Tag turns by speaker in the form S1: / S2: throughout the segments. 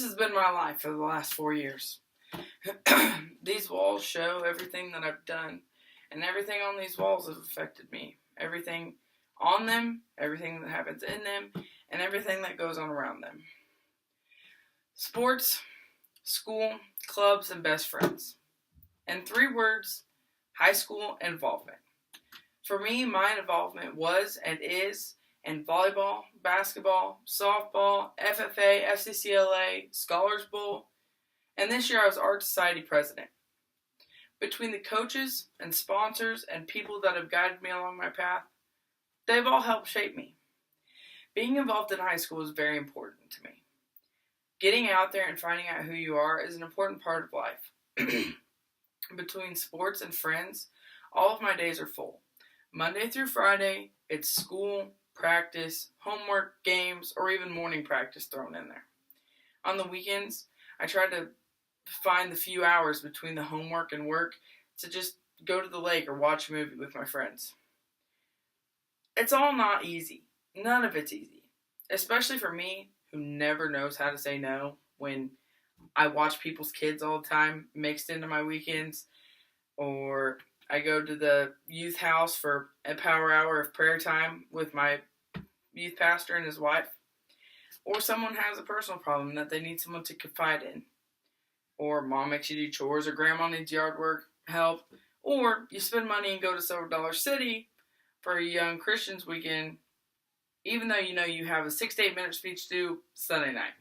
S1: This has been my life for the last 4 years. These walls show everything that I've done, and everything on these walls has affected me. Everything on them, everything that happens in them, and everything that goes on around them. Sports, school, clubs, and best friends. In 3 words, high school involvement. For me, my involvement was and is in volleyball, basketball, softball, FFA, FCCLA, Scholars Bowl, and this year I was Art Society president. Between the coaches and sponsors and people that have guided me along my path, they've all helped shape me. Being involved in high school is very important to me. Getting out there and finding out who you are is an important part of life. Between sports and friends, all of my days are full. Monday through Friday, it's school, practice, homework, games, or even morning practice thrown in there. On the weekends, I try to find the few hours between the homework and work to just go to the lake or watch a movie with my friends. It's all not easy. None of it's easy. Especially for me, who never knows how to say no when I watch people's kids all the time mixed into my weekends, or I go to the youth house for a power hour of prayer time with my youth pastor and his wife, or someone has a personal problem that they need someone to confide in, or mom makes you do chores, or grandma needs yard work help, or you spend money and go to Silver Dollar City for a young Christians weekend, even though you know you have a 6 to 8 minute speech due Sunday night.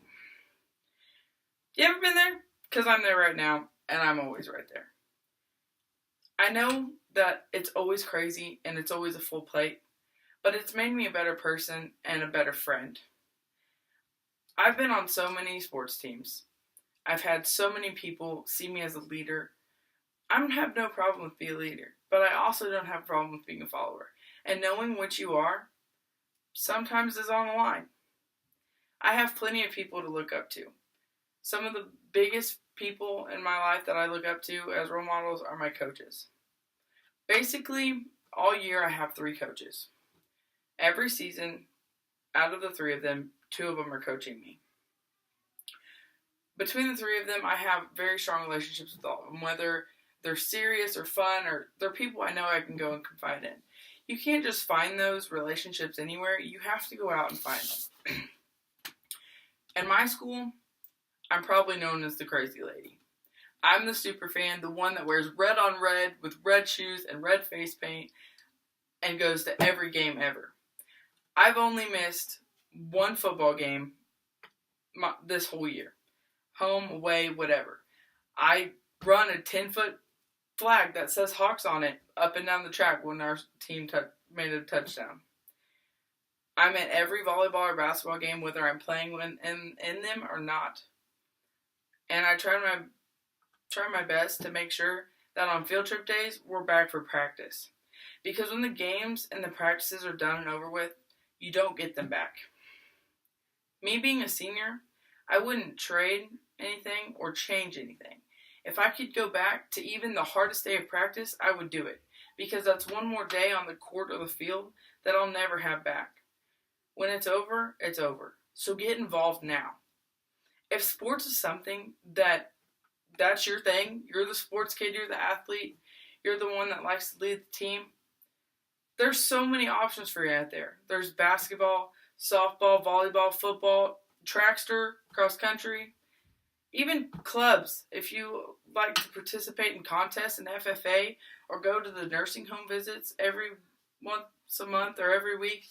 S1: You ever been there? Because I'm there right now, and I'm always right there. I know that it's always crazy, and it's always a full plate, but it's made me a better person and a better friend. I've been on so many sports teams. I've had so many people see me as a leader. I don't have no problem with being a leader, but I also don't have a problem with being a follower. And knowing what you are sometimes is on the line. I have plenty of people to look up to. Some of the biggest people in my life that I look up to as role models are my coaches. Basically, all year I have 3 coaches. Every season, out of the 3 of them, 2 of them are coaching me. Between the 3 of them, I have very strong relationships with all of them, whether they're serious or fun, or they're people I know I can go and confide in. You can't just find those relationships anywhere. You have to go out and find them. In my school, I'm probably known as the crazy lady. I'm the super fan, the one that wears red on red with red shoes and red face paint and goes to every game ever. I've only missed 1 football game this whole year. Home, away, whatever. I run a 10-foot flag that says Hawks on it up and down the track when our team made a touchdown. I'm at every volleyball or basketball game, whether I'm playing in them or not. And I try my best to make sure that on field trip days, we're back for practice. Because when the games and the practices are done and over with, you don't get them back. Me being a senior, I wouldn't trade anything or change anything. If I could go back to even the hardest day of practice, I would do it. Because that's one more day on the court or the field that I'll never have back. When it's over, it's over. So get involved now. If sports is something that's your thing, you're the sports kid, you're the athlete, you're the one that likes to lead the team, there's so many options for you out there. There's basketball, softball, volleyball, football, trackster, cross country, even clubs. If you like to participate in contests in FFA or go to the nursing home visits every once a month or every week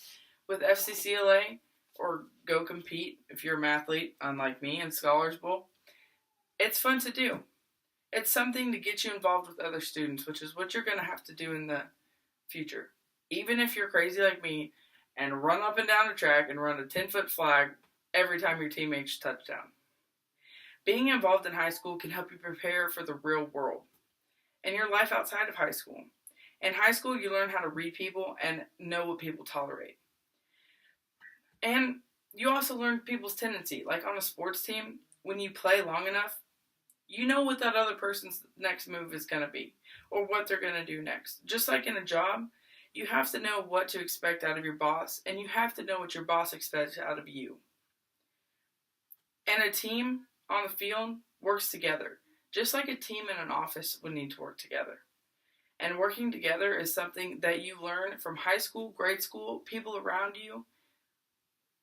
S1: with FCCLA, or go compete if you're an athlete, unlike me, in Scholars Bowl. It's fun to do. It's something to get you involved with other students, which is what you're going to have to do in the future. Even if you're crazy like me and run up and down the track and run a 10-foot flag every time your team makes a touchdown. Being involved in high school can help you prepare for the real world and your life outside of high school. In high school, you learn how to read people and know what people tolerate. And you also learn people's tendency. Like on a sports team, when you play long enough, you know what that other person's next move is going to be or what they're going to do next. Just like in a job, you have to know what to expect out of your boss, and you have to know what your boss expects out of you. And a team, on the field works together, just like a team in an office would need to work together. And working together is something that you learn from high school, grade school, people around you.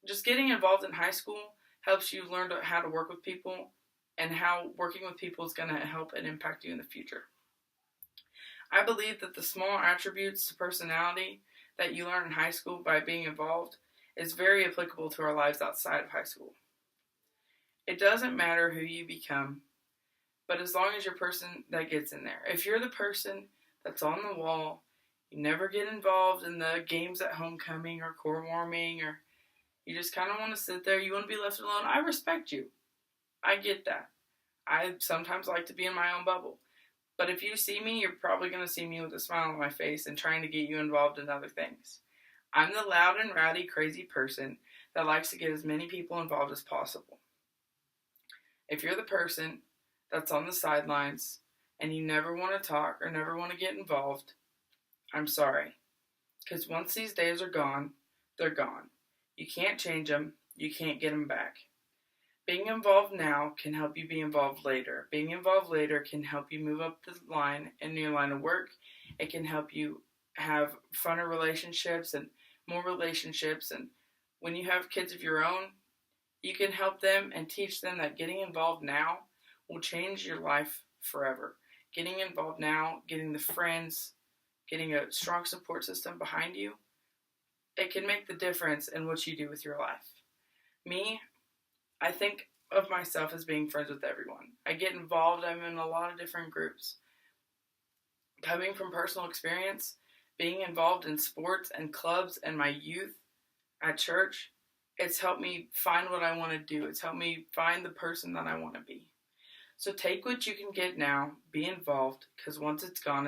S1: Just getting involved in high school helps you learn how to work with people and how working with people is going to help and impact you in the future. I believe that the small attributes to personality that you learn in high school by being involved is very applicable to our lives outside of high school. It doesn't matter who you become, but as long as you're a person that gets in there. If you're the person that's on the wall, you never get involved in the games at homecoming or core warming, or you just kind of want to sit there, you want to be left alone, I respect you. I get that. I sometimes like to be in my own bubble. But if you see me, you're probably going to see me with a smile on my face and trying to get you involved in other things. I'm the loud and rowdy, crazy person that likes to get as many people involved as possible. If you're the person that's on the sidelines and you never want to talk or never want to get involved, I'm sorry. Because once these days are gone, they're gone. You can't change them. You can't get them back. Being involved now can help you be involved later. Being involved later can help you move up the line in your line of work. It can help you have funner relationships and more relationships. And when you have kids of your own, you can help them and teach them that getting involved now will change your life forever. Getting involved now, getting the friends, getting a strong support system behind you, it can make the difference in what you do with your life. Me, I think of myself as being friends with everyone. I get involved. I'm in a lot of different groups. Coming from personal experience, being involved in sports and clubs and my youth at church, it's helped me find what I want to do. It's helped me find the person that I want to be. So take what you can get now, be involved, because once it's gone,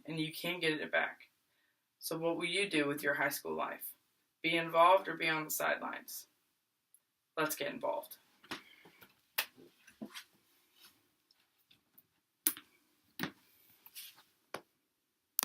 S1: and you can't get it back. So what will you do with your high school life? Be involved or be on the sidelines? Let's get involved.